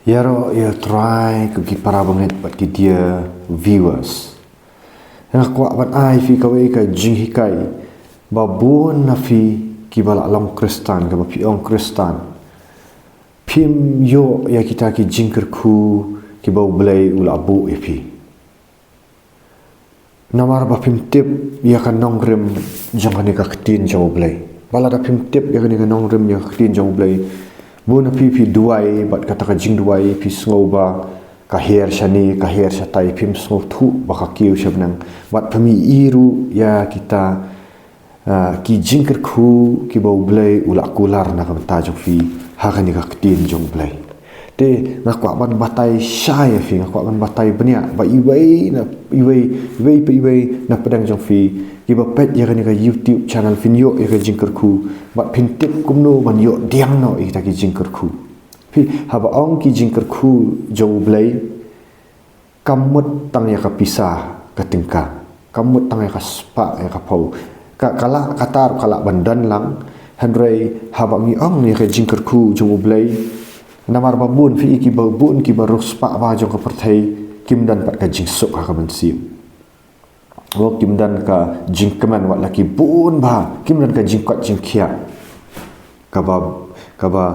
Yaro ya try ke para banget buat dia viewers. Yang kuat ban ai fi kawai ka jing hikai babun na fi ki bala long kristan ka pi ong kristan. Pim yo ya kita ki jingker ku ki bau belai ula bu epi. Namar ba pim tip ya kan nongrem jangan ni ka ketin jauh belai. Bala da pim tip ya kan ni ka nongrem ya ketin jauh belai. Bu na pi duai bat kata ka jing duai pi sngoba ka her shani ka her shatai pim sngo thu ba ka kiu shabnang bat pami iru ya kita ki jingker ku ki bau belai ula kular na ka tajong fi hakan ni ka ketin jong belai. Te na kwa ban batai syai fi kwa ban batai benia ba iwei na pedang jong fi ki ba pet ya kan ka YouTube channel video ya ka jingker ku bat pintip kumno ban yo diang no ita ki jingker ku fi haba ong ki jingker ku jong belai kamut tang ya ka pisah ka tingka kamut tang ya ka spa ya ka pau kala katar kala bandan lang handrai haba ngi ong ya ka jingker ku jong belai namar babun fi ki babun ki barus pa ba jong ka perthai kim dan pat ka jing sok ka mansim wo kim dan ka jing keman wat laki bun ba kim dan ka jing kwat jing khia ka ba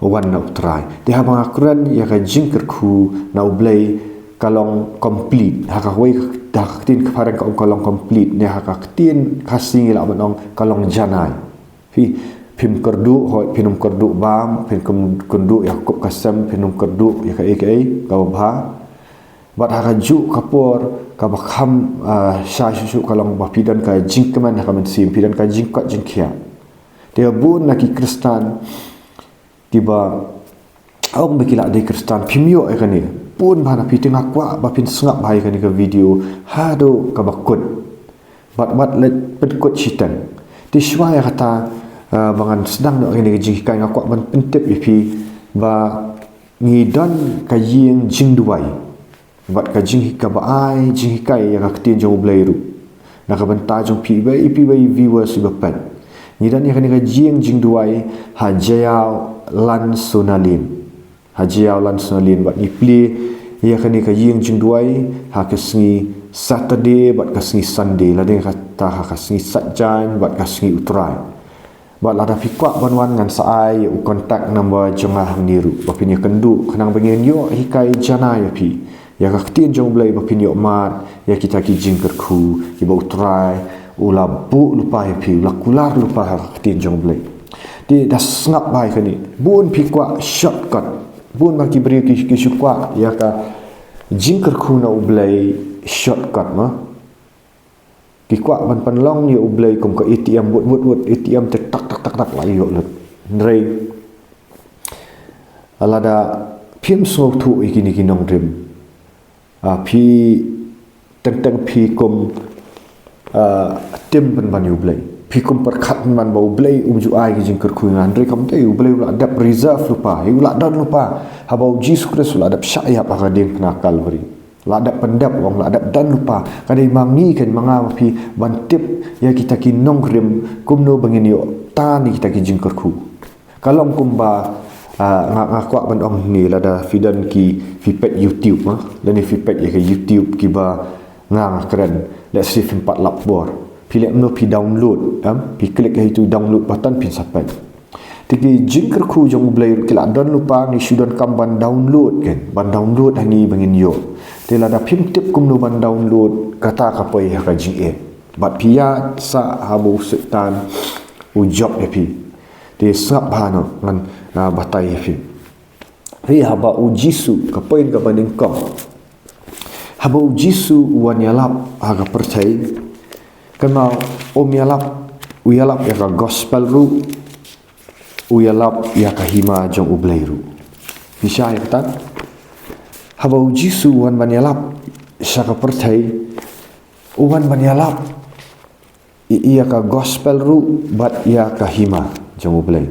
wan na utrai ti ha ba kuran ya ka jing kerku na ublai kalong complete ha ka wei dak tin ka parang ka kalong complete ne ha ka tin kasing ila banong kalong janai fi pim kerdu hoi pinum kerdu bam pin kerdu yakub kasam pinum kerdu ya kai ka ba bat haraju kapor ka bakham sha shu kalong ba pidan ka jingkeman ka men sim pidan ka jingkat jingkia dia bun nak kristan tiba au bekila de kristan pimyo ai kani pun bana piting akwa ba pin sengap bai kani ka video hado ka bakut bat let pedkut chitan ti shwa ya kata bangan sedang nak kini jing kai ngakwa ban pentip ipi ba ngidon ka ying jing duai bat ka jing ka ba ai jing kai ya ka tin jong blairu na ka ban ta jong pi bai viewers ba pan ngidan ya kini ka jing duai hajayau lan sunalin bat ipli ya kini ka jing duai ha ka sngi saturday bat ka sngi sunday la de kata ha ka sngi satjan bat ka sngi utrai bat lada fikwa banwan ngan saai kontak number jongah niru bapinya kendu kenang bengin yo hikai jana ya pi ya ka ketin jong blai bapinya mat ya kita ki jingker ku ki bau try ula bu lupa ya pi ula kular lupa ha ketin jong blai di dah ngap bai kani bun fikwa shortcut bun bagi beri ki syukwa ya ka jingker ku na ublai shortcut ma kikuak ban panlong ya ublai kum ka ATM wut ATM tak la yo lut ndrei alada phim so thu ikini kinong rim phi teng phi kum tim ban ublai phi kum perkhat man ba ublai umju ai ki jingker khu ndrei kam te ublai la adap reserve lupa ula dan lupa habau Jesus Christ la adap syaya pa kadin nakal beri ladak pendap wong ladak dan lupa kadai mangi kan manga pi bantip ya kita ki nongrim kumno bangin yo tani kita ki jingker ku kalong kumba ngakwa ban ong ni lada fidan ki fipet YouTube ah dan ni fipet ya ke YouTube ki ba ngang keren let's see 4 lapor pilih no pi download pi klik itu download button pin sapai tiki jingker ku jong blai kila dan lupa ni sudan kam ban download kan ban download hani bangin yo tela da pim tip kumno ban download kata kapai ka GM bat pia sa habu setan ujob epi de sap bano ngan batai epi ri haba ujisu kapai ka banding kom haba ujisu wan yalap aga percaya kenal om yalap uyalap ya ka gospel ru uyalap ya kahima jong ublairu bisa ya tan haba ujisu wan banyalap saka pertai uwan banyalap iya ka gospel ru bat ya kahima jong ublai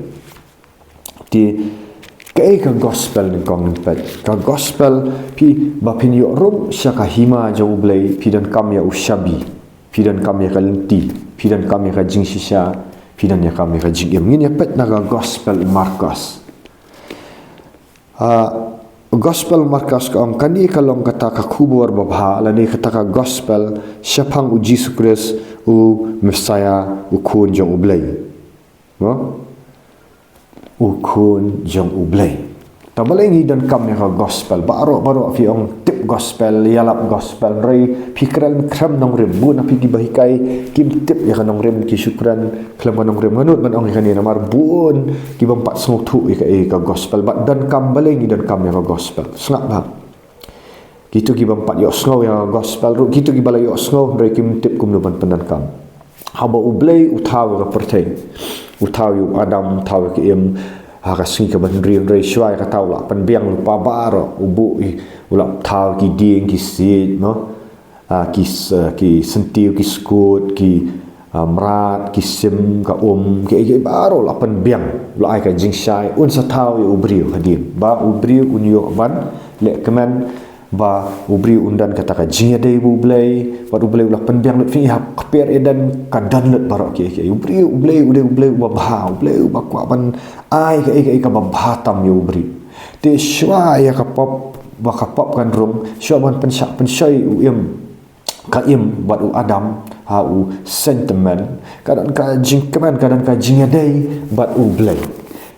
di ka gospel ni kong pet ka gospel pi bapin yo rum saka hima jong ublai pi dan kam ya ushabi pi dan kam ya kalenti pi dan kam ya ka jingsisha pidan ya kami kajing ngin ya pet naga gospel Markus gospel markas ka ong kani kalong kata ka kubur babha lani kata ka gospel syapang u Jesus Christ u Messiah u kun jong ublay mo u kun jong ublay tabalay ngi dan kam ka gospel baro fi ong tip gospel yalap gospel rei pikran kram nong rem bu na pigi bahikai kim tip ya kanong rem ki syukran klam kanong rem manut man ong ikani namar buon ki bampat smuk thu ka gospel ba dan kam balay ngi dan kam ka gospel sngak ba gitu ki bampat yo snow ya gospel ru gitu ki balay yo snow rei kim tip kum ban pendan kam haba ublay utaw ka pertai utaw yu adam taw ki em singi ka ban riam rei shwai ka taw la pan biang lupa baro ubu ulap taw ki ding ki sit no ki sentiu ki skut ki mrat ki sim ka ki baro la pan biang la ai ka jing shai un sa taw yu ubriu hadim ba ubriu unyo ban le kemen ba ubri undan kata ka jing dei bu blai ba ublai la pan biang le fi hap kper edan ka dan let barok ki ubri ublai ba ba ublai ba kwa ban ai ka ba batam yu ubri te shwa ya ka pop ba ka pop kan rum shwa ban pen shai u ka buat u adam ha u sentiment kadan ka jing keman kadan ka jing dei bat ublai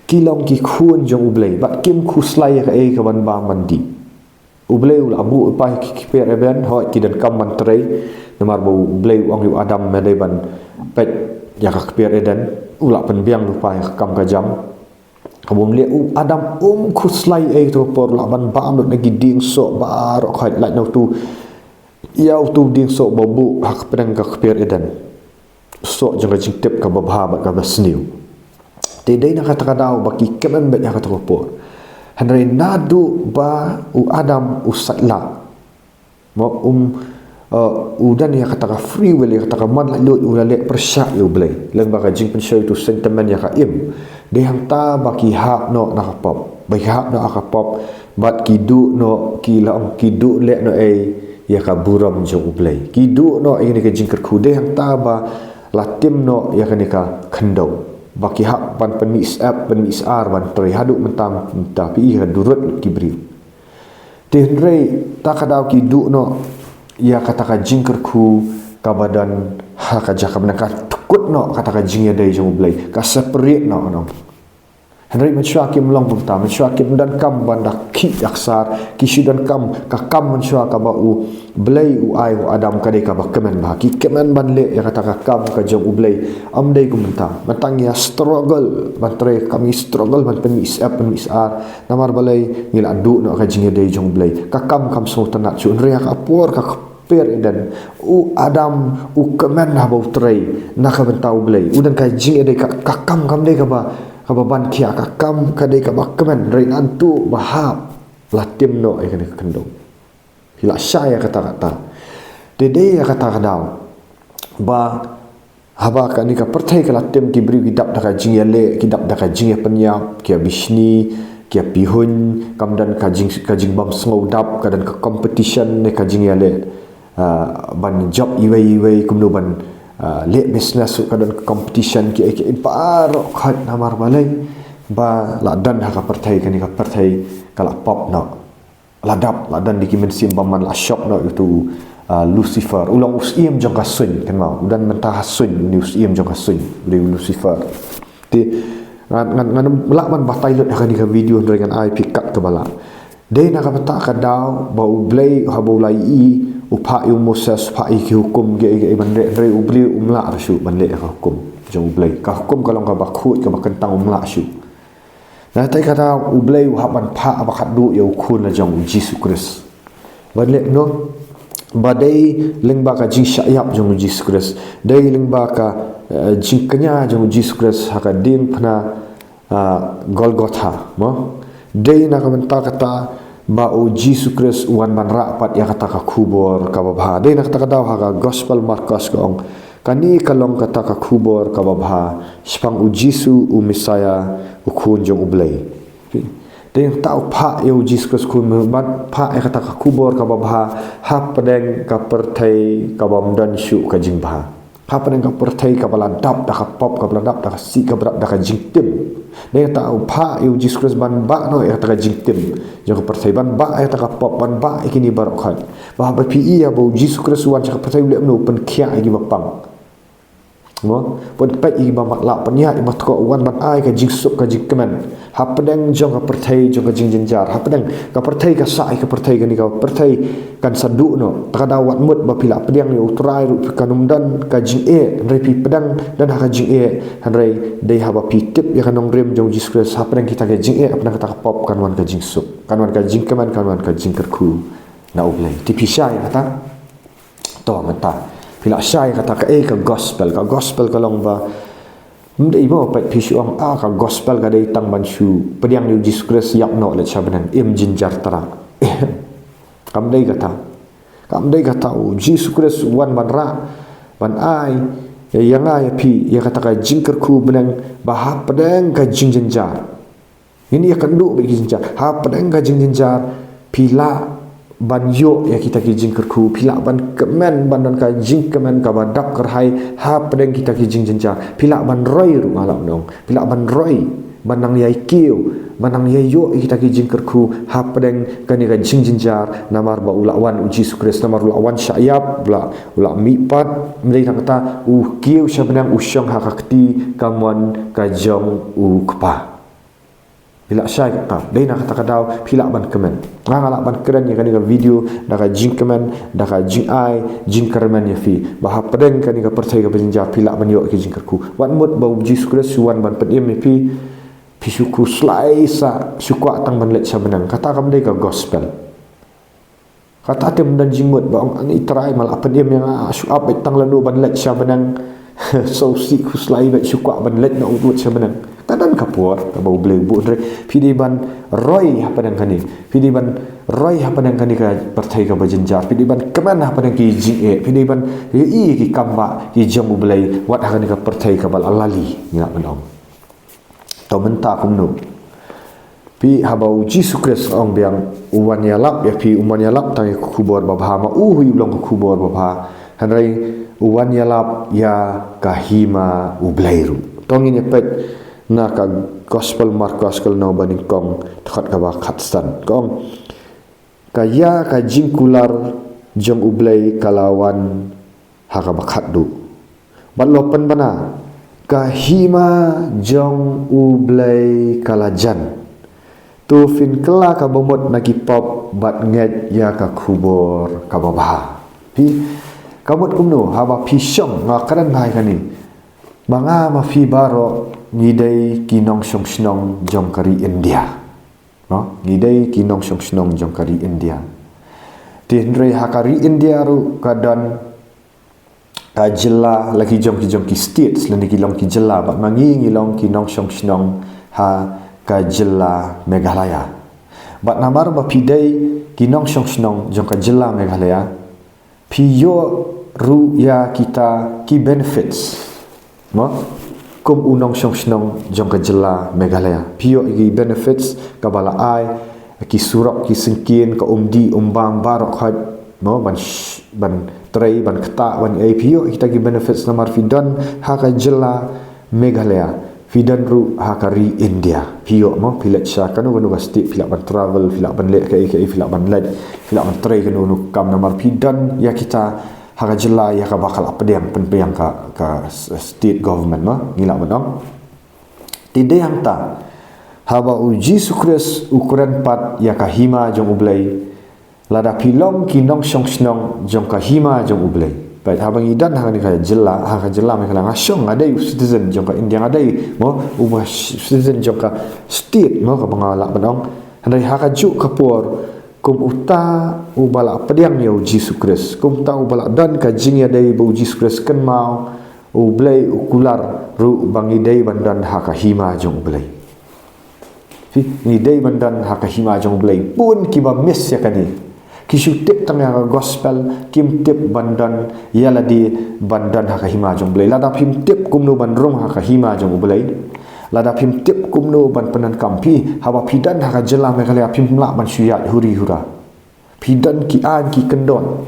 kilong ki khun jong ublai bat kim khuslai ka ka ban ba mandi ublay ul abu upai kiper eben hoi kidan kam mantrei namar bu ublay ong yu adam medeban pet ya ka kiper eden ula penbiang lupa ya kam ka jam kabum le adam khuslai to por la ban bam dok nagi ding so bar khait lai no tu yau tu ding so babu hak pedang ka kiper eden so jang jing tip ka babha ba ka basniu te dei na kata kadau baki kemen bet ya ka por Henry nadu ba u adam u satla mo udan ya kata free will ya kata man la lu u le persyak yu blai leng ba ka jing pensoi tu sentiment ya ka de hang ta ba ki hak no na ka pop ba hak no ka pop bat ki du no ki la ong ki du le no ya ka buram jo u blai ki du no ini ka jing kerku de hang ta ba la tim no ya ka ni ka khendau baki hak ban pemis ar ban trei haduk mentam tapi ia durut kibri tenrei takadau ki du no ia kata ka jingkerku ka badan ha ka jaka menaka tukut no kata ka jing ya dai jong blai ka separate no henrei mensyua ki melong punta mensyua ki dan kam banda ki aksar ki sudan kam ka kam mensyua ka ba u blai u ai u adam ka dei ka ba kemen ba ki kemen ban le ya kata ka kam ka jong u blai am dei ku menta matang ya struggle ban tre kami struggle ban pemis ar namar balai ngil adu no ka jing dei jong blai ka kam so tanat chu ria ka por ka per dan u adam u kemen ha ba tre na ka bentau blai udan ka jing dei ka kam dei ka ba kababan kia ka kam kadai ka bakman rein antu bahap latim no ai kena kendong hila saya kata-kata dede ya kata-kata ba haba ka ni ka pertai ka latim ki beri kidap da ka jing le kidap da ka jing penyap kia bisni kia pihun kamdan ka jing bam sngau dap kadan ka competition ne ka jing le ban job iwei kumno ban le business kadan competition ki paro khat namar balai ba ladan ha ka pertai kani ka pertai kala pop no ladan di kimen sim baman la shop no itu Lucifer ulang usim jong ka sun kan mau dan mentah sun ni usim jong ka sun di Lucifer ti ngan melakman ba pilot ha kani ka video dengan ai pick up ke bala dei na ka peta ka daw ba ublay ha bolai upa yu Moses pa iki hukum ge bandre re ubli umla arsu banle ka hukum jong ublay ka hukum kalong ka bakhut ka bakentang umla su na tai kata ublay u haban pa abakat du yu kun la jong Jesus Christ banle no badai lengba ka jing syayap jong Jesus Christ dai lengba ka jing kenya jong Jesus Christ haka din phna Golgotha mo dai na ka menta kata ba o Jesus Christ wan ban rapat ya kata ka kubur ka babha dei nak kata daw ha gospel Markus kong kani kalong kata ka kubur ka babha spang u Jesus u Messiah u kun jong ublay dei tau pa eu Jesus Christ kun ban pa ya kata ka kubur ka babha ha pedeng ka pertai ka bam dan syu ka jing ba Hapa dengan pertai ka baladap dah ka pop ka baladap dah ka si ka berat dah ka jingtim. Dia tahu pa eu Jesus Christ ban ba no ya ta ka jingtim. Jo ka pertai ban ba ya ta ka pop ban ba ikini barokat. Ba ba pi ya bo Jesus Christ wan ka pertai le no pen kia igi bapang. Mo pon pet igi ba mak penya i mat ko wan ban ai ka jingsuk ka jingkemen. Hapa dengan jo ka pertai jo ka jingjenjar. Hapa dengan ka pertai ka sai ka pertai ka ni ka pertai kan sadu no tak ada wat mut ba pila pedang ni utrai ru kanum dan ka jing rai pi pedang dan ha ka jing rai dei ha ba pi tip ya kanong rem jong Jesus Christ ha pedang kita ka jing apa kata ka pop kan wan ka jing sup kan wan ka jing keman kan wan ka jing kerku na ublai ti pi syai kata to mata pila syai kata ka gospel ka long ba mdei mo pa pi syuang ka gospel ka dei tang ban shu pedang ni Jesus Christ yak no le chabanan im jinjar tara Kamdai kata Jesus Christ wan ban ra ban ai yang ai pi ya kata ka jingker ku benang bahap pedang ka jing jenjar ini akan duk bagi jenjar ha pedang ka jing jenjar pila ban yo ya kita ki jingker ku pila ban kemen ban dan ka jing kemen ka badap kerhai ha pedang kita ki jing jenjar pila ban roi ru malam dong pila ban roi banang yai kiu banang yai yo kita ki jingker ku ha pedeng kani ka jing jinjar namar ba ulawan Jesus Christ namar ulawan syayap ula mipat mdei kata kiu syabnang usyong ha kakti kamwan ka jong kpa bila syai kata dei nak kata kadau pila ban kemen ngala ban keren ya kani ka video da ka jing kemen da ka jing ai jing kermen ya fi ba ha pedeng kani ka percaya ka jinjar pila ban yo ki jingker ku wan mut ba Jesus Christ wan ban pedem fi pisuku slaisa syukwa tang banlet sabenang kata kam dei ka gospel kata tem dan jingmut ba ani try mal apa dia yang syuap tang lanu banlet sabenang so si ku slai ba syukwa banlet na udut sabenang tadan kapur ka bau ble bu dre pidi ban roy apa dan kani pidi ban roy apa dan kani ka pertai ka bajenjar pidi ban keman apa dan ki ji pidi ban ki kamba ki jamu ble wat kani ka pertai ka bal alali ngak menong tau menta kumno pi habau Jesus Christ ong biang uwan yalap ya pi uwan yalap tang kubor babha ma hui ulong kubor babha hanrai uwan yalap ya kahima ublairu tongin pet na ka gospel markus kal no baning kong takhat ka ba khatstan kong kaya ka jingkular jong ublai kalawan haka bakhat du balopan bana kahima jong ublai kalajan tu fin kela ka bomot nagi pop bat nget ya ka kubor ka babah pi kamot kumno haba pisong ngakaran hai kani banga ma fi baro ngidai kinong song snong jong kari India no ngidai kinong song snong jong kari India tinre hakari India ru kadan jela lagi jom ki state selani ki long ki jela ba mangi ngilong ki nong song snong ha ka jela Meghalaya ba namar ba pidai ki nong song snong jong ka jela Meghalaya piyo ru ya kita ki benefits mo kum unong song snong jong ka jela Meghalaya piyo ki benefits ka bala ai ki surak ki sengkin ka umdi umbang barok had mo ban tray ban kata ban APO kita gi benefits namar fidan haka jela Meghalaya fidan ru hakari India pio mo pilat sya kanu ganu basti pilak ban travel pilak ban lek kai pilak ban led pilak ban tray kanu nu kam namar fidan ya kita haka jela ya ka bakal apa dia penpeyang ka state government mo ngila banong tidak yang ta haba uji sukres ukuran pat ya ka hima jong ublai lada pilong kinong song snong jong ka hima jong ublai baik habang idan hang ni ka jela mereka ngasong ada citizen jong ka India ada mo umah citizen jong ka state mo ka bangalak banong handai haka juk kapur kum uta ubala pediang ya uji sukres kum ta ubala dan ka jing ya dai bu uji sukres ken mau ublai ukular ru bangi dai bandan haka hima jong ublai ni dai bandan haka hima jong ublai pun kiba miss ya kani kisu tip tangya gospel kim tip bandan yala di bandan haka hima jong blai lada pim tip kumno bandrong haka hima jong blai lada pim tip kumno ban penan kampi haba pidan haka jela Meghalaya pim la ban syuyat huri hura pidan ki an ki kendon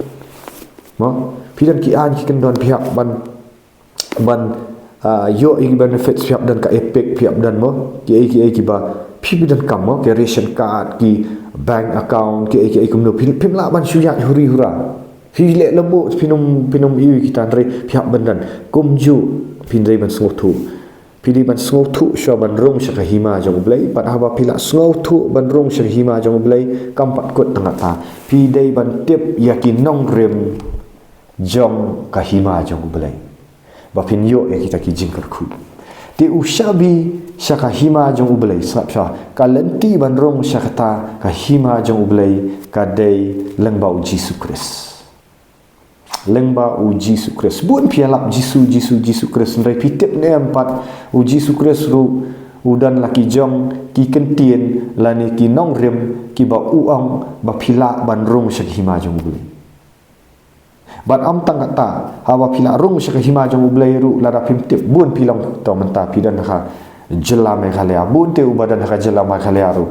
mo pidan ki an ki kendon pihak ban ban yo i benefits piap dan ka epic piap dan mo ki ba pi dan kam mo ke ration card ki bank account ki kumno pim la ban suya huri hura hile lebo pinum iu kita andre piap bandan kumju pindai ban sotu pili ban tu sya ban rong sya hima jong blai pat haba pila tu ban rong sya hima jong blai kampat kot tengah ta pidai ban tip yakin nong rem jong ka hima jong blai ba pin yo ya kita ki jingkar khu ti ushabi sya ka hima jong blai sap sya kalenti ban rong sya kata ka hima jong blai ka dei lengbau Jesus Christ lengba u Jesus Christ bun pialap Jesus Christ ndai pitip ne empat u Jesus Christ ru udan laki jong ki kentien lani ki nong rem ki ba uang ba pila ban rung syak hima jong bule ban am tang kata hawa pila rung syak hima jong bule ru lara pimtip bun pilang to menta pidan ha jela me khalia bun te ubadan ha jela ma khalia ru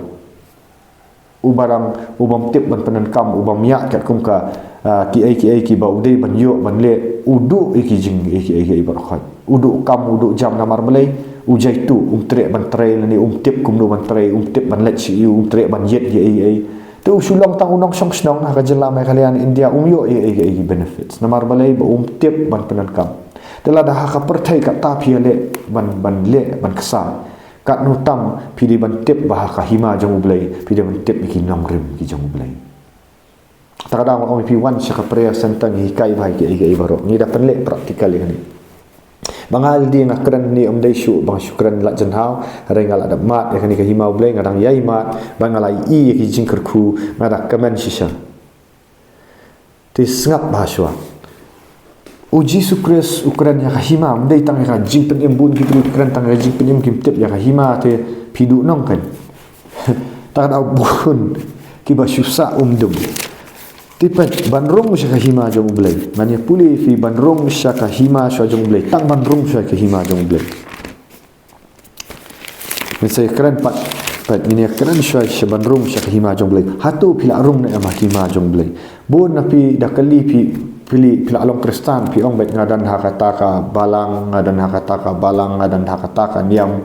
ubarang ubam tip ban penan kam ubam yak kat kum ka ki ba udai ban yo ban le udu iki jing iki bar khat udu kam udu jam namar belai ujai tu tre ban tre ni tip kum do ban tre tip ban let si tre ban yet ye tu sulong tang unong song snong ha jela mai kalian India yo iki benefits namar belai ba tip ban penan kam tela dah ka perthai ka ta phiale ban le ban kesa kat nutam pidi ban tip bah ka hima jong belai pidi ban tip iki nong rem ki jong belai takadang orang pi wan syaka prayer sentang hikai bahai ke barok ni dah penlek praktikal ni bangal di ngakran ni dai syu bang syukran la janhau rengal ada mat ya ni ke himau blai ngadang yai mat bangal ai ki jingker khu ngadak kamen shisha ti sngap bahaswa uji sukres ukran ya hima dai tang ya jing pen embun ki ukran tang ya jing pen em kim tip ya hima te pidu nong kan takadang bun ki ba syusa dum tipat banrong sya hima jong blai mania puli fi banrong sya hima sya jong blai tang banrong sya hima jong blai mesai keren pat ini keren sya banrong sya hima jong blai hatu pila rum na ma hima jong blai bon napi dakali pili pila along kristan pi ong bet ngadan hakata ka balang ngadan hakata ka balang ngadan hakata ka niam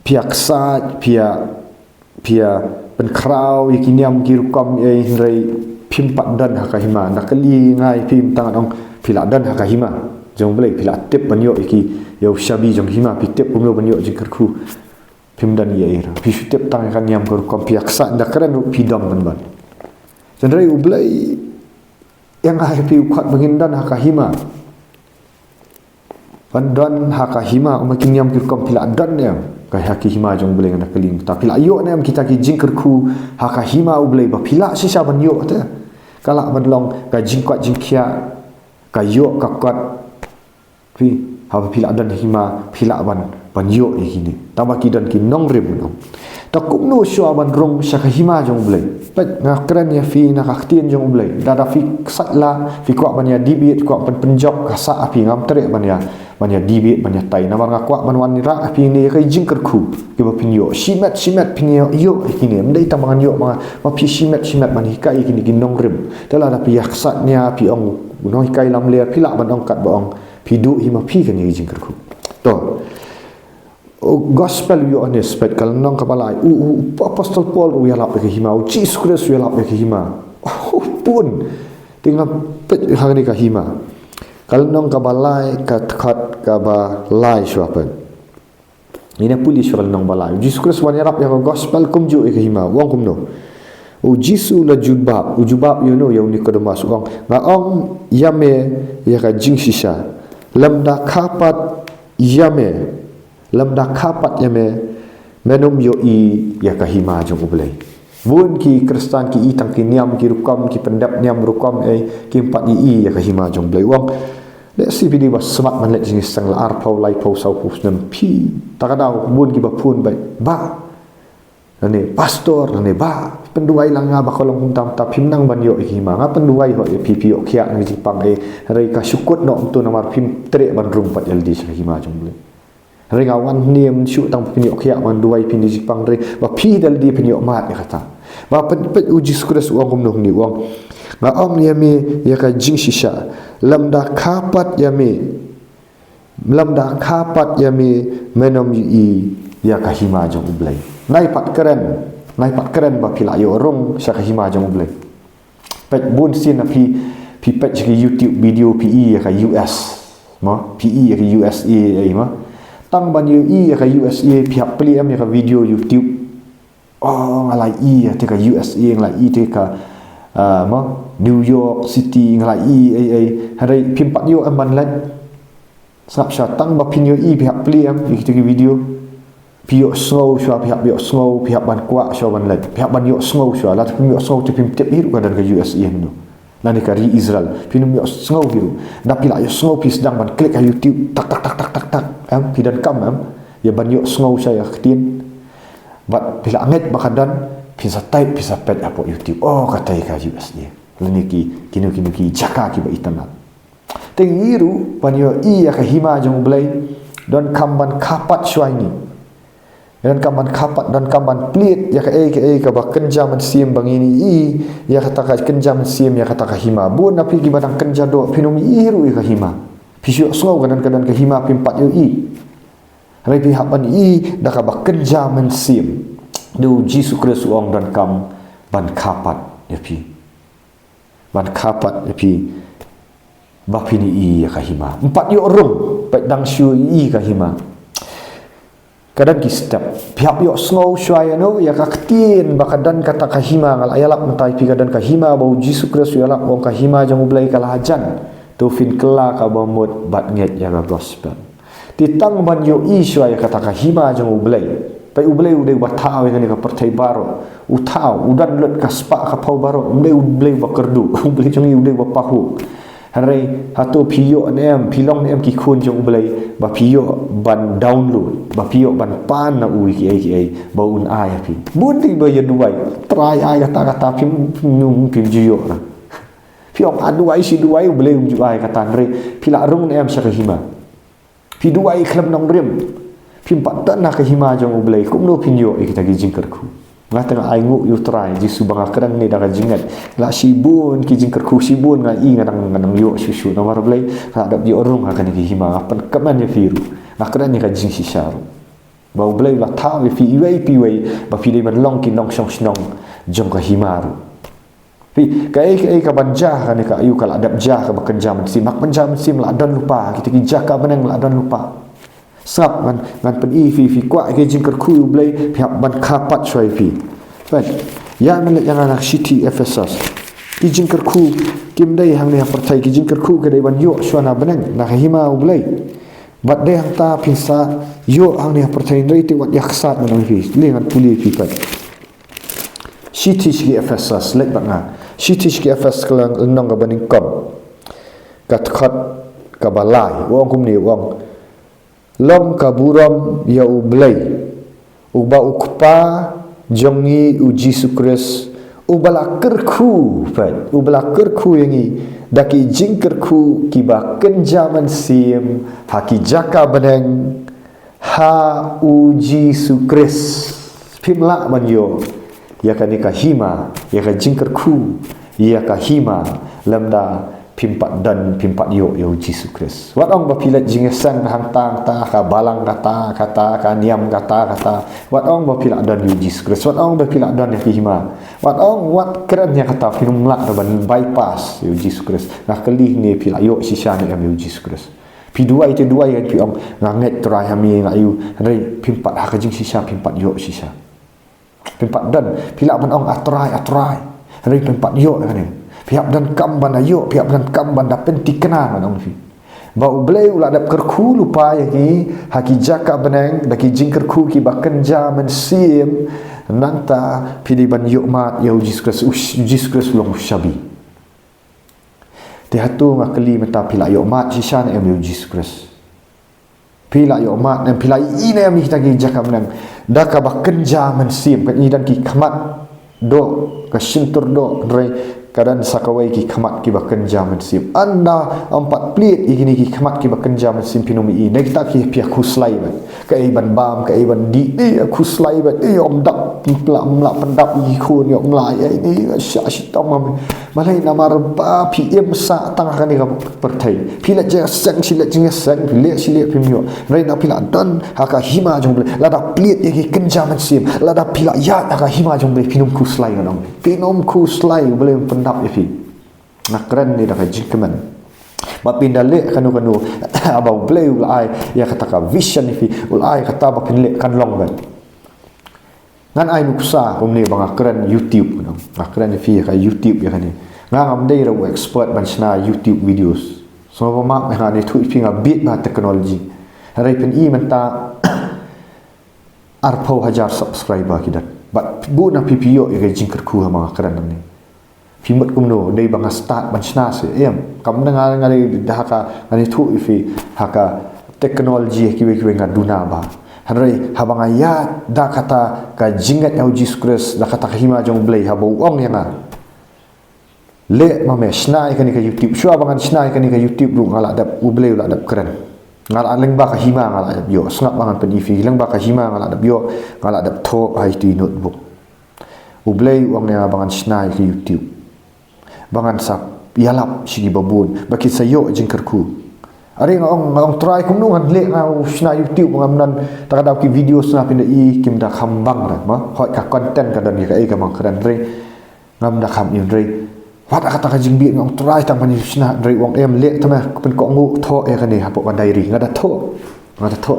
piaksa pia penkrau ikiniam kirukam rai pimpat dan hakahima nakali ngai pim tangan ong pila dan hakahima jong blai pila tip banyo iki yo shabi jong hima pitip pumlo banyo jikerku pim dan ye ira pi tip tangan kan yam kirukam piaksa ndakran pidam ban jendrai ublai yang ai pi ukhat mengindan hakahima pandan hakahima makin yam kirukam pila dan ya kai haki hima jong boleh ngana keling tapi la yo nem kita ki jingker ku haka hima u boleh ba pila sisa ban yo ta kala ban long ka jingkwat jingkia ka yo ka kwat pi ha pila dan hima pila ban yo ikini tabaki dan ki nong rem no ta kum no syo ban rong sya ka hima jong boleh pet ngakran ya fi na ka ktien jong boleh dada fi satla fi kwat ban ya dibit kwat penjok ka sa api ngam trek ban ya dibit banyak tai namar ngakwa manwan nira api ni kai jingker khu ke ba pinyo simet pinyo yo ikini mendai tambangan yo ma pi simet man hikai ikini ginong rem tela da pi yaksatnya pi ong no hikai lam ler pila ban ong kat ba ong pidu hima pi kan ni jingker khu to gospel yo honest pet kal nong kapala apostol Paul ru yalap ke hima Jesus Christ yalap ke hima pun tinggal pet hari ka hima kalau nong kabalai kat kabalai syapan ini puli syural nong balai Jesus Kristus wanirap yang gospel kumju hima wong kumno jisu la jubab you know yang Nikodemus wong ngaong yame ya ka jing sisa lamda kapat yame menum yo i ya ka hima jong ublai bun ki Kristen ki itang ki niam ki rukam ki pendap niam rukam ki empat ya ka hima jong blai wong le si bidi bas semak man le jing sang la ar pau lai pau sau pus nem pi takadau bun ki ba pun bai ba ne pastor ne ba penduai lang nga ba kolong huntam ta pimnang ban yo hima nga penduai ho pi yo khia ngi jipang rei ka syukut no tu namar pim tre ban rum pat yaldi sa hima jong blai rei ngawan niem syu tang pin yo khia man duai pin jipang rei ba pi dal di pin yo mat ya kata ba pet uji skres uang kumnong ni uang ngaom yami ya ka jing sisa lamda kapat yami melam dah kapat ya mi menom yi ya kahima jong ublay nai pat keren ba pila yo rong sya kahima jong ublay pet bun sin pi pet ke YouTube video PE ya ka US ma PE ya ka USA ai ma tang ban yu ya ka USA pihak peli am ya ka video YouTube ngalai ya te ka USA ngalai te ka ma New York City ngalai ai hari pimpat yo am ban lan sap syatang ba pinyo pihak peli am kita ke video pihak slow syah pihak ban kuat syah ban lan pihak ban yo slow syah la pihak slow te pim tip hiru kan ke USA no lan ka ri Israel pinum yo slow hiru da pila yo slow pi sedang ban klik ka YouTube tak am pidan kam am ya ban yo slow syah ketin bat pila anget bakadan pisa type pisa pet apa YouTube katai ka USA lan ki kinu jaka ki ba internet tengiru panyo iya ka hima jong blai don kamban kapat syuaini dan kamban kapat dan kamban plit ya ka ka ba kenja man sim bang ini ya kata ka kenja man sim ya kata ka hima bun api ki badang kenja do pinumi iru ka hima pisyo slow kadan ka hima pimpat yo rai pihak ban da ka ba kenja man sim do Yesus Kristus ong dan kam ban kapat ya pi ban kapat ya pi bapini kahima 4 yo rong pedang syu kahima kadang ki step pihak yo slow syaya no ya kaktin bakadan kata kahima ngal ayalap mentai pi kadan kahima bau Yesus Kristus yalap wong kahima jang ublai kalahajan tu fin kela ka bamut bat nget ya gospel titang ban yo syaya kata kahima jang ublai pai ublai udai batau ngani ka pertai baro utau udan lut ka spa ka pau baro ublai bakerdu ublai jang udai bapahu hari hatu piyo nem pilong nem ki kun jong belai ba piyo ban download ba piyo ban pan na ui ki ba un ai pi bundi ba ya duai try ai kata pim jiyo na piyo aduai si duai belai ju ai kata re pila rung nem sya hima pi duai klem nong rem pim pat na ka hima jong belai kum no pinyo kita gi jingker ku ngateng ai ngu yu try ji subang akrang ni daga jingat la sibun ki jingker ku sibun ngai ngadang yo susu nomor blai ada di orung akan ki hima apan kaman ya firu akrang ni ka jing sisaru bau blai la ta wi fi pi ba fi dei man long ki nong song snong jong ka himaru pi kai ka banja kan ka ayu kala adab jah ka bekerja mensim mak banja mensim la dan lupa kita ki jaka benang la dan lupa sap man pen fi kwa ke jingker ku blai pihak ban kapat syai fi baik ya melek yang anak city Ephesus ki jingker ku kim dai hang ni pertai ki jingker ku ke dai ban yo syana benang nak hima blai bat dai hang ta pisa yo hang ni pertai dai ti wat yaksat man fi lengan puli fi pat city ki Ephesus lek banga city ki Ephesus kelang nong ka baning kom kat khat ka balai wong kum ni wong lom kaburam ya ublay uba ukpa jongi uji sukres ubala kerku pat ubala kerku yangi daki jingkerku kiba kenjaman sim haki jaka beneng ha uji sukres pimla manyo ya kanika hima ya ka jingkerku ya ka hima lamda pimpat dan pimpat yo Yesus Kristus. Wat ong bapilat jingesan hantang ta ka balang kata ka niam kata wat ong bapilat dan Yesus Kristus. Wat ong bapilat dan hima. Wat ong wat kerennya kata finumla ban bypass Yesus Kristus. Nah kelih ni pila yo sisa ni Yesus Kristus. Pi dua itu dua yang pi ong nganget trai hami ngayu hari pimpat ha kajing sisa pimpat yo sisa. Pimpat dan pila ban ong atrai hari pimpat yo kan pihak dan kam banda yo pihak dan kam banda penti kena manong fi bau blai ula dap kerku lupa yaki haki jaka beneng daki jingker ku ki bakenja mensim nanta pidi ban yo mat yo Jesus Kristus long shabi te hatu ngakeli meta pila yo mat sisan em yo Jesus Kristus pila yo mat nem pila ine em kita ki jaka beneng daka bakenja mensim kan idan ki khamat do ka sintur do re kadan sakawai ki khamat ki bakan jaman sim anda empat plit igini ki khamat ki bakan jaman sim pinomi i nek tak ki pia khuslai ban ka ban bam ka ban di khuslai ban om dak mla pendap i khun yo mlai ini sya sitam malai namar ba pm sa tang kan ka pertai pila je sang sila jing sang pila sila pimyo rai na pila dan haka hima jong lada plit ki kenjaman sim lada pila ya haka hima jong pinum khuslai kan pinum khuslai boleh pendap ifi nak keren ni dah jingkeman bapin dale kanu abau blay ulai ya kata ka vision ifi ulai kata bapin le kan long ban ngan ai nuksa umni bang keren YouTube nak keren ifi ka YouTube ya kan ni ngam dei ro expert ban sna YouTube videos so ma ha ni tu ifi ngabit ba teknologi hari pen i menta arpau hajar subscriber kidat bat bu na PPO ya jingker ku ma keren ni Pimat kumno dei banga start banchna se kam dengar ngali dahaka ngani thu ifi haka teknologi kiwe ngaduna ba hanrei habanga ya da kata ka jingat au jiskres da kata hima jong blai habo ong yanga le mame snai kani ka YouTube shua bangan snai kani ka YouTube lu ngala dap ublai la dap keren ngala leng ba ka hima ngala dap yo snap bangan pen ifi leng ba ka hima ngala dap yo ngala dap tho hai tu notebook ublai ong ya bangan snai ka YouTube bangan sap yalap sigi babun baki sayo jingkerku ari ngong try kum nungan le ngau sna YouTube ngamnan takada ki video sna pinda i kim da khambang ra ma hoi ka content ka dan ka e ka mang kran re ngam da kham in re wat kata ka jingbi ngong try tang pani sna re wong em le tama pen ko ngu tho e ka ni ha po diary ngada tho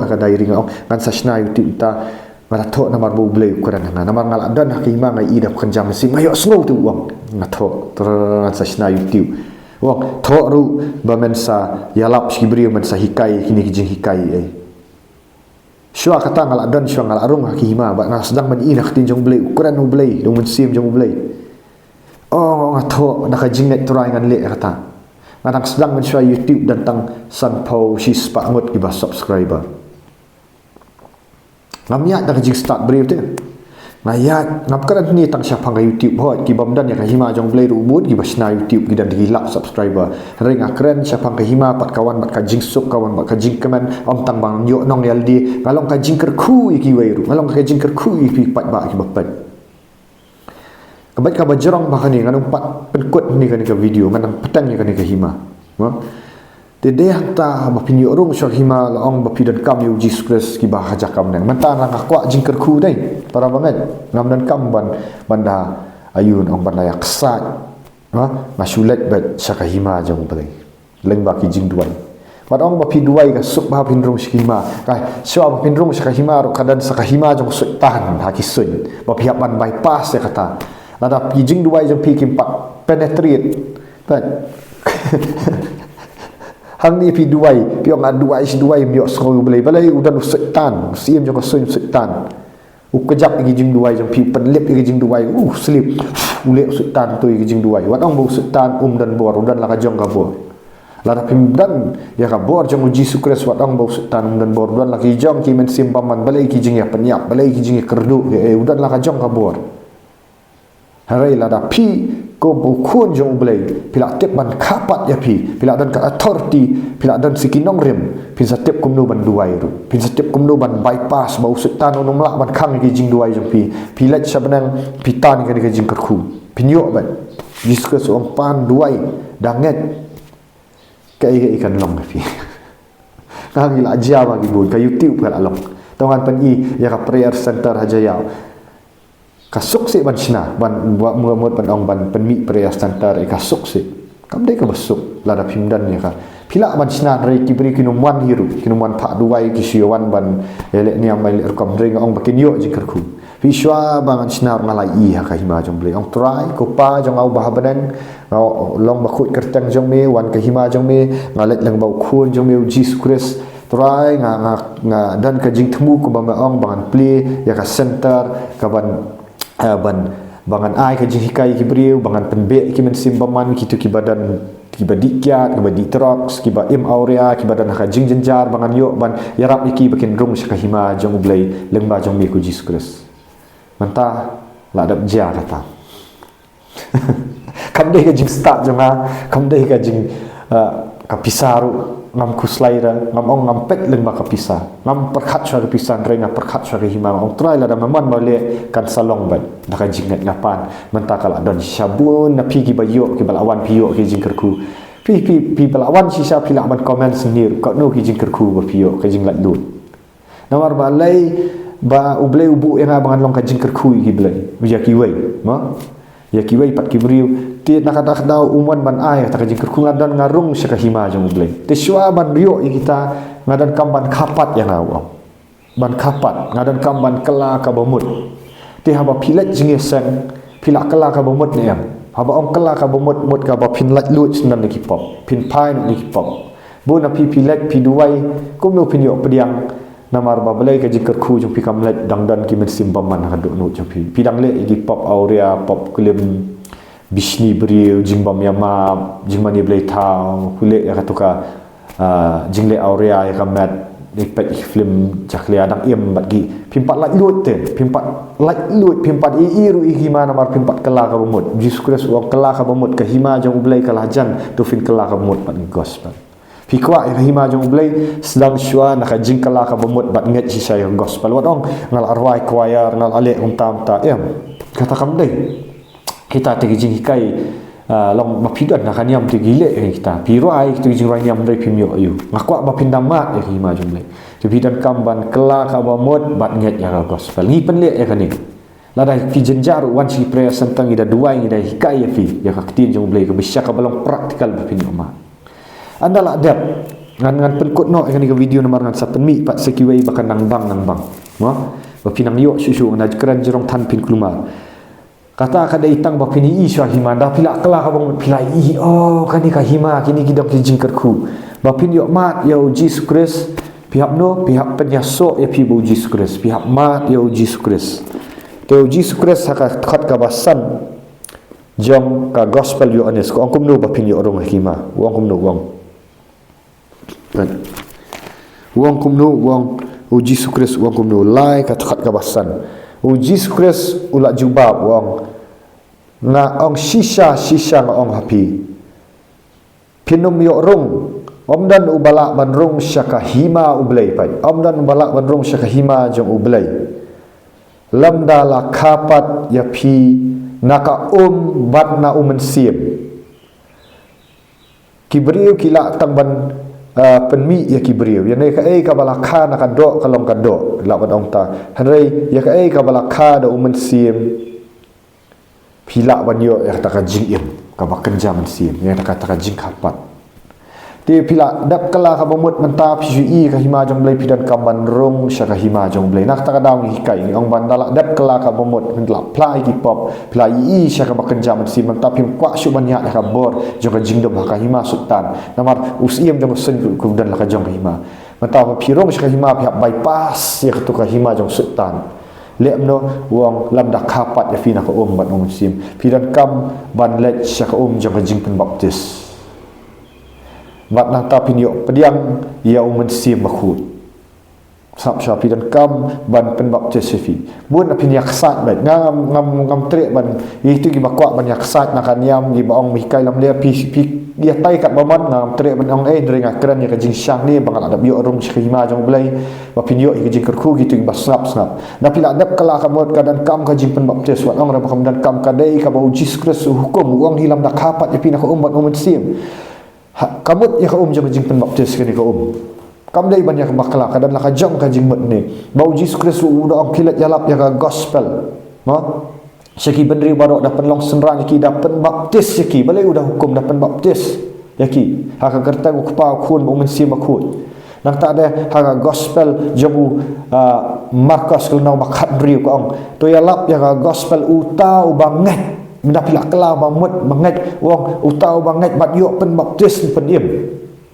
ka diary ngong ngan sa sna YouTube ta ngada namar bu blay ukuran namar ngal dan hakima ngai idap kenjam sim ayo snow tu wong ngato teran sa sna YouTube wong tho ru bamen sa yalap skibri men sa hikai kini kijing hikai shua kata ngal dan shua ngal arung hakima ba ngas sedang men ina ktin jong blay ukuran u blay dong men sim jong blay ngato nak jing net turai ngan le kata ngadang sedang men shua YouTube dan tang san pau sis pa ngot ki ba subscriber ngamya dak jing start brave tu ngayat ngapkan ni tang siapa ngai YouTube hot ki bamdan ya kahima jong blay rubut ki basna YouTube gidan digilap subscriber ring akren siapa kahima pat kawan pat ka jing suk kawan pat ka jing kemen om tang bang yo nong yaldi ngalong ka jing kerku iki wairu ngalong ka jing kerku iki pat ba ki bapat kabat ka bajrong ba kani nganong pat penkut ni kani ka video nganang petang ni kani kahima Tede hanta bapin yo rung syok hima laong bapi dan kam yu jiskres ki bah hajak kam nang menta rang akwa jingker ku dai para banget ngam dan kam banda ayun ong banda yak sat masulet bet syaka hima jong play leng baki jing duai pat ong bapi duai ka suk bah pin rung hima kai swa bapin rung syaka hima ro kadan syaka hima jong suk tahan haki sun bapi hapan bypass ya kata lada pi jing duai jong pi kimpat penetrate but hang ni pi duai pi ong duai si duai mio skol boleh balai udan setan sim jong sun setan kejap igi jing duai jong pi penlip igi jing duai slip ule setan tu igi jing duai wat ong bau setan dan bor udan la ka jong ka bor la pim dan ya ka bor jong uji sukres wat ong bau setan dan bor udan la ki jong ki men sim paman balai ki jing ya penyap balai ki jing kerdu udan la ka jong ka bor harai la pi ko bukun jong blay pila tip ban kapat ya pi pila dan ka authority pila dan sikinong rem pin sa tip kumno ban duai ru pin sa tip kumno ban bypass bau setan ono mlak ban khang ki jing duai jong pi pila sabenang pitan ka jing kerku pinyo ban diskus ong pan duai danget ka ikan long pi ngang ila aja bagi bun ka YouTube ka long tongan pen i ya ka prayer center hajaya kasuk si ban sina ban muat ban ong ban penmi prayer center kasuk si kam dei ka besuk lada pimdan ya ka pila ban sina rei kibri kinumwan hiru kinumwan pak duai ki siwan ban elek ni amai rekam rei ong bakin yo jikerku viswa bangan sina ngalai i ha ka hima jong blei ong try ko pa jong au bah badan ngau long bakut kertang jong me wan ka hima jong me ngalet lang bau khun jong me jiskres try nga dan ka jing temu ko ba ong bangan play ya ka center ka bangan ai ka jing hikai ki briu bangan penbe ki men simbaman kitu ki badan ki badikyat ki baditrox ki ba im aurea ki badan ka jing jenjar bangan yo ban yarap iki bakin rung syaka hima jong blai lengba jong mi ku jiskres manta la dap ja kata kam dei ka jing start jonga kam dei ka jing kapisaru ngam kuslaira ngam ong ngam pet leng ba kapisa ngam perkhat sha kapisa renga perkhat sha hima ong trai la da man bale kan salong ban da ka jingat ngapan mentakal adon sabun na pi ki bayo ki balawan piyo ki jingkerku pi balawan sisa pi laban komen senir ka no ki jingkerku ba piyo ka jing lat lut nawar balai ba ublei ubu yang abangan long ka jingkerku ki blai ya ki wei ma ya ki wei pat ki briu ti nak dau umwan ban ai ta kajing kerkungan dan ngarung syakahima jong ublei te syua ban rio kita ngadan kamban kapat yang awam ban kapat ngadan kamban kela ka bomut ti haba pilat jingeseng pilak kela ka bomut ne am haba ong kela ka bomut mut ka ba pinlat lut senan ni kipop pin pai ni kipop bu na pi pilat pi duai kum no pin yo pediang namar ba belai ka jingker khu jong pi kamlet dang dan ki men simbam man ka do no jong pi pidang le gi pop aurea pop kulim Bishni beriu jimbam yama jingmani belai tau kulit ya katuka jingle aurea ya kamat dipet film jakle adang im bagi pimpat lat lut te pimpat lat lut pimpat iru ihima namar pimpat kela ka bomut Jesus wong kela ka bomut ka hima jong belai kalajan tu fin kela ka bomut bat gospel pikwa ya hima jong belai sedang syua nak jing kela ka bomut bat nget si saya gospel wat ong ngal arwai choir ngal ale untam ta kata kam dei kita tegi jing hikai long mapidan nak niam tegi le kita piro ai tegi jing niam dari pimyo yu ngakwa ba pindamat ya hima jumle jebidan kamban kela ka bamot bat nget ya gospel ni penle ya kani lada fi jenjar wan si prayer sentang ida dua ida hikai ya fi ya kaktin jumle ke bisya ka balong praktikal ba pinyo ma anda la adab ngan penkut no kani ke video nomor ngan sapen mi pat sekiwei bakan nang bang no ba pinang yo susu na keran jerong tan pin kelumar kata kada itang ba pini iswa himanda pila kala ka bang pila kani ka hima kini kidap jingkerku ba pin yo mat yo Jesus Christ pihak no pihak penyaso ya pi bu Jesus Christ pihak mat yo Jesus Christ to Jesus Christ haka khat ka basan jom ka gospel yo anes ko angkum no ba pin yo rong hima wong kum no wong kum no wong o Jesus Christ wong kum no lai ka khat ka basan Jesus Christ ulak jubab wong na ong sisa nga ong hapi pinum yo rung omdan ubala ban rung syaka hima ublei pai omdan ubala ban rung syaka hima jong ublei lamda la kapat ya pi naka bat na siem kibriu kila tang ban penmi ya kibriu ya ne ka ka balaka na ka do kalong ka do lawan ong ta hanrei ya ka ka balaka da siem pila banyo ya ta ka jing im ka bakenja siem ya ta ka jing kapat ti pila dap kala ka bomut menta phi ka hima jong blai pidan kamban rong sya ka hima jong blai nak ta ka daw ni hikai ong bandala dap kala ka bomut la plai ki pop pila sya ka bakenja siem menta pim kwa syu banyak ka bor jong ka jing do ka hima sultan namar usiem jong sen ku dan la ka jong ka hima menta phi rong sya ka hima pihak bypass ya ka tu ka hima jong sultan lemno wong lam dak kapat ya fina ka bat siem pidan kam ban let sya ka jong ka jing pen baptis mat na ta pinyo pediang ya siem bakut sap syapi dan kam ban pen baptis fi bun apin yaksat baik ngam tre ban itu gi bakwa ban yaksat na kaniam gi baong mikai lam dia pi dia tai kat baman ngam tre ban ong dring akran ya kajing syang ni bangal adab yo rum syima jong blai bapin yo gi jing kerku gitu gi basnap na pila adab kala kamot kadan kam kajing pen baptis wat ong rabakam dan kam kadai ka bau Jesus Kristus hukum wong hilam dak kapat ya pina ko umbat siem kamut ya ka jong jing pen baptis kani ka kam dai banyak bakla kadan la ka jong ka jing mat ni bau Jesus Kristus udah ong kilat yalap ya ka gospel no syaki bendri barok dapat long senrang ki dapat baptis syaki balai udah hukum dapat baptis yaki haka kertang ukpa kun bu siem bakut nang tak ada haka gospel jobu markas kalau nang bakat beri ko ong to yalap ya ka gospel utau banget minda pila kala bamut banget wong utau banget bat yo pen baptis pen im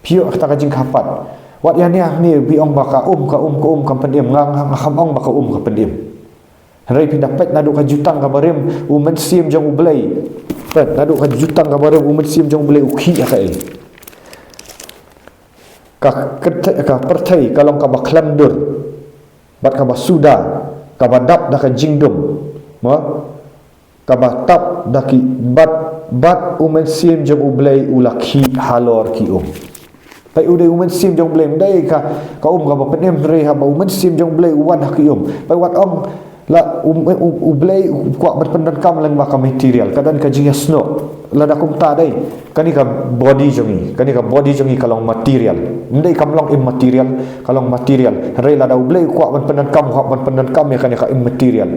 pio kata kajing kapat wat ya ni bi ong baka ka kam pen im ngang ham ong baka ka pen im hari pindah pet nadu ka jutang ka barem siem jong ublei pet nadu ka jutang ka barem siem jong ublei ukhi ya kai ka pertai kalong ka baklamdur bat ka basuda ka badap da ka jingdum ma kabatap daki bat bat sim jong ublay ulaki halor ki pai uday sim jong blem dai ka ka ka ba penem re ha ba sim jong blay wan ki pai wat ong la ublay kwa berpendan kam lang maka material kadan ka jingas no la da kum ta dai kani ka body jongi kalong material ndai kam long immaterial kalong material re la da ublay kwa berpendan kam ya kani ka immaterial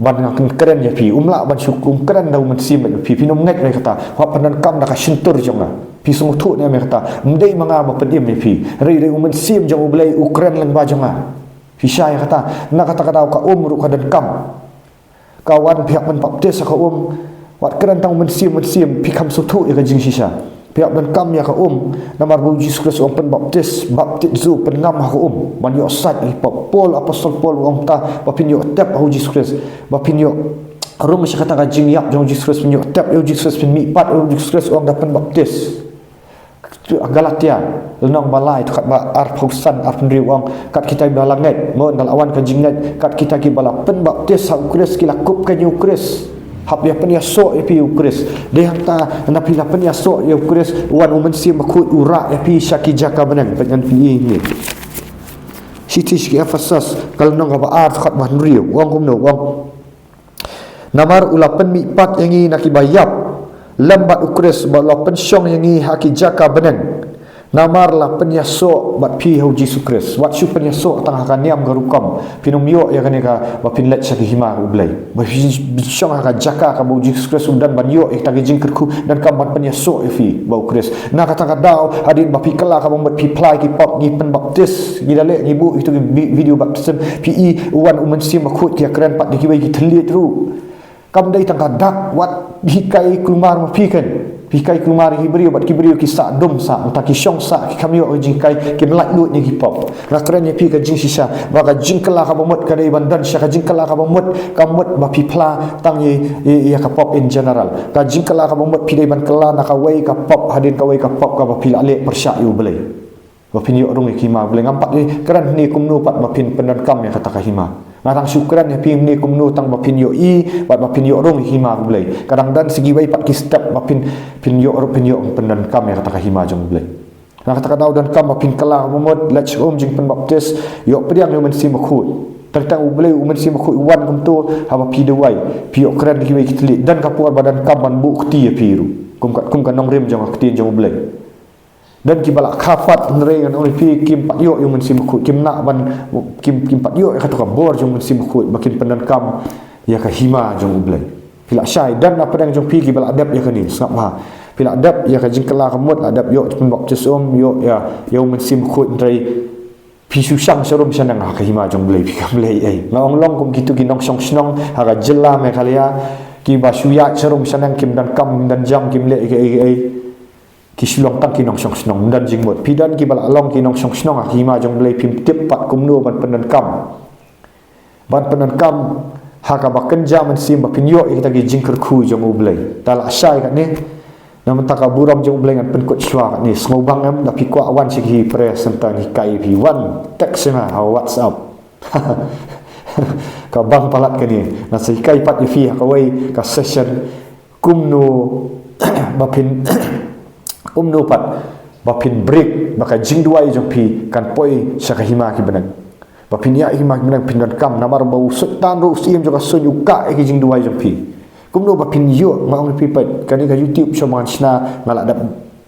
ban ngakin keren ya pi umla ban syukum keren da sim pi nom nget re kata wa pendan kam da ka shintur jonga pi sungu thu ne me kata ndai manga ba pedim ni pi re sim jong ublay ukren lang ba jonga pi syai kata na kata ka ru ka dan kam kawan pihak men baptis ka wat keren tang sim pi kam su thu ya ka jing sisa pihak dan kam ya ka namar bu Jesus Kristus pen baptis zu pen ngam ka man yo sat i Paul apostol Paul ta ba pin yo tap hu Jesus Kristus ba pin yo rum sya kata ka jing yak jong Jesus Kristus pin yo tap yo Jesus Kristus pin mi pat yo Jesus Kristus ong dapat baptis Galatia lenong balai tu kat ba ar pausan ar pendri wang kat kita balanget mon dal awan ka jingat kat kita ki bala pen baptis sa Kristus ki lakup ka yo Kristus hab ya pen ya so ya pi Kristus de hanta na pi la pen ya so ya Kristus wan sim makut ura ya pi syaki jaka benang pengan pi ni siti ki afasas kal nong ba ar kat ban riu wang kum no wang namar ulapen mi pat yangi nakibayap lambat ukris bala pensyong yangi haki jaka benang namar la penyaso bat pi hu Jesus Kristus wat su penyaso tang ka niam garukam pinumyo ya kanika ba pinlet sa hima ublay ba pensyong ka jaka ka bu Jesus Kristus dan banyo ta gijing kerku dan ka bat penyaso fi ba ukris na kata ka daw hadin ba pi kala ka bat pi play ki pop ni pen baptis gidale ni bu itu video baptism pi wan sim makut ki keren pat dikibai ki telit ru kam dai tang ka dak wat hikai kumar ma pi kan hikai kumar hibrio bat kibrio ki sa dom sa ta ki syong sa ki kamyo jing kai ki melak lut ni ki pop na keren ni pi ka jing sisa ba ka jing kala ka bomot ka dai bandan sya ka jing kala ka bomot kamot ba pi pla tang ya ka pop in general ka jing kala ka bomot pi dai ban kala na ka wei ka pop hadin ka wei ka pop ka ba pi ale persya yu belai ba pin yo rung ki ma belai ngampak ni keren ni kumnu pat ba pin pendan kam ya kata ka hima ngarang syukran ya pim ni kumnu tang bapin yo bat bapin yo rong hima bulai kadang dan segi bai pat ki step bapin yo pendan kam ya kata ka hima jong bulai na kata ka dan kam bapin kala momod lech jing pen baptis yo pediang yo men sim khut tentang bulai men sim khut wan kum tu haba pi de wai pi yo kran ki bai kitli dan ka puar badan kam ban bu kti ya piru kum ka nong rem jong kti jong bulai dan kibala khafat nrengan oleh pi kim pat yo yung mensim khut kim nak ban kim pat yo kata ka bor jong mensim khut makin pendan kam ya ka hima jong ublai pila syai dan apa dang jong pi kibala adab ya kani sap ha pila adab ya ka jingkala kamut adab yo pen baptis yo ya yo mensim khut ndrai pi susang serum sanang ka hima jong ublai pi kam lei ai ngong long kum gitu ki nong song snong ha ka jela me khalia ki basuya serum sanang kim dan kam dan jam kim le ai ki silong tang ki nong song snong dan jingmot pidan ki bala long ki nong song snong hima jong blai pim tip pat kumnu ban pendan kam ha ka baken jam sim ba pinyo kita gi jingker khu jong blai tala syai kat ni nam ta ka buram jong blai ngan pen kot shwa kat ni smobang am da pi kwa wan si hi press senta ni kai pi wan text na WhatsApp ka bang palat ka ni na sai kai pat fi ka wei ka session kumnu bapin pat bapin break baka jing duai jong pi kan poi saka hima ki benang bapin ya hima ki benang pindan kam namar bau sultan ru sim joka sun yuka ki jing duai jong pi kumno bapin yo maong pi pat kan ka YouTube shoman sna ngala dap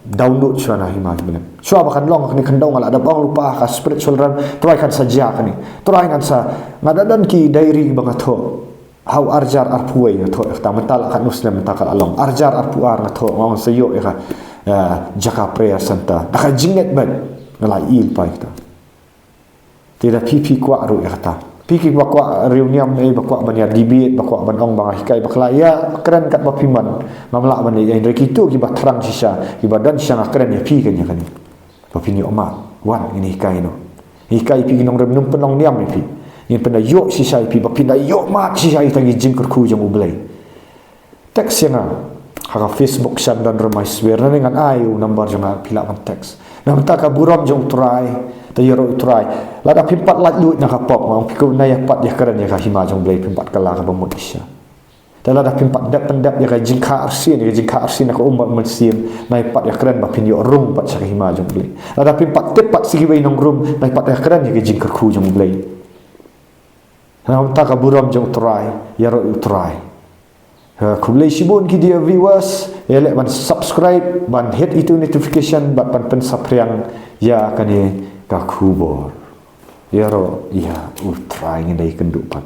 download sna hima ki benang so bakan long ni kan dong ngala dap ong lupa ka spiritual ran try kan saja kan ni try kan sa ngadadan ki diary bangatho how arjar arpuai tho ta mental kan muslim mental along arjar arpuar tho ngong sayo ka jaka prayer santa dah jinget ban ngalai il pai kita tidak pipi kwa ru kata pipi kwa reunion ai bakwa ban ya debate bakwa ban ong bang hikai bakla ya keren kat bapiman mamla ban ai reki tu ki batrang sisa ki badan sisa keren ya pi kan ya kan bapini omat wan ini hikai no hikai pi nong rem num penong niam ni pi ni pena yo sisa pi bapinda yo mat sisa tangi jingker ku jang ublai teks yang haka Facebook siya dan ramai swear na dengan ayu number jang pila man teks nam ta ka buram jong try tayro try lada pimpat lat lut na ka pop mang piku na yak pat ya keren ya ka hima jong blai pimpat kala ka bamut isya Dalam dah pimpak pendap ya jingka arsin aku umat mensim naik pat ya keren bapin yo rung pat sakhi ma jong blai ada pimpak tepat sigi bai nong rum naik pat ya keren ya jingkar khu jong blai na ta ka buram jong try ya ro try ku blai sibun ki dia viewers ya le ban subscribe ban hit itu notification bat pan sapriang ya kan ye ka khu bor ya ro ya try ngai kenduk pat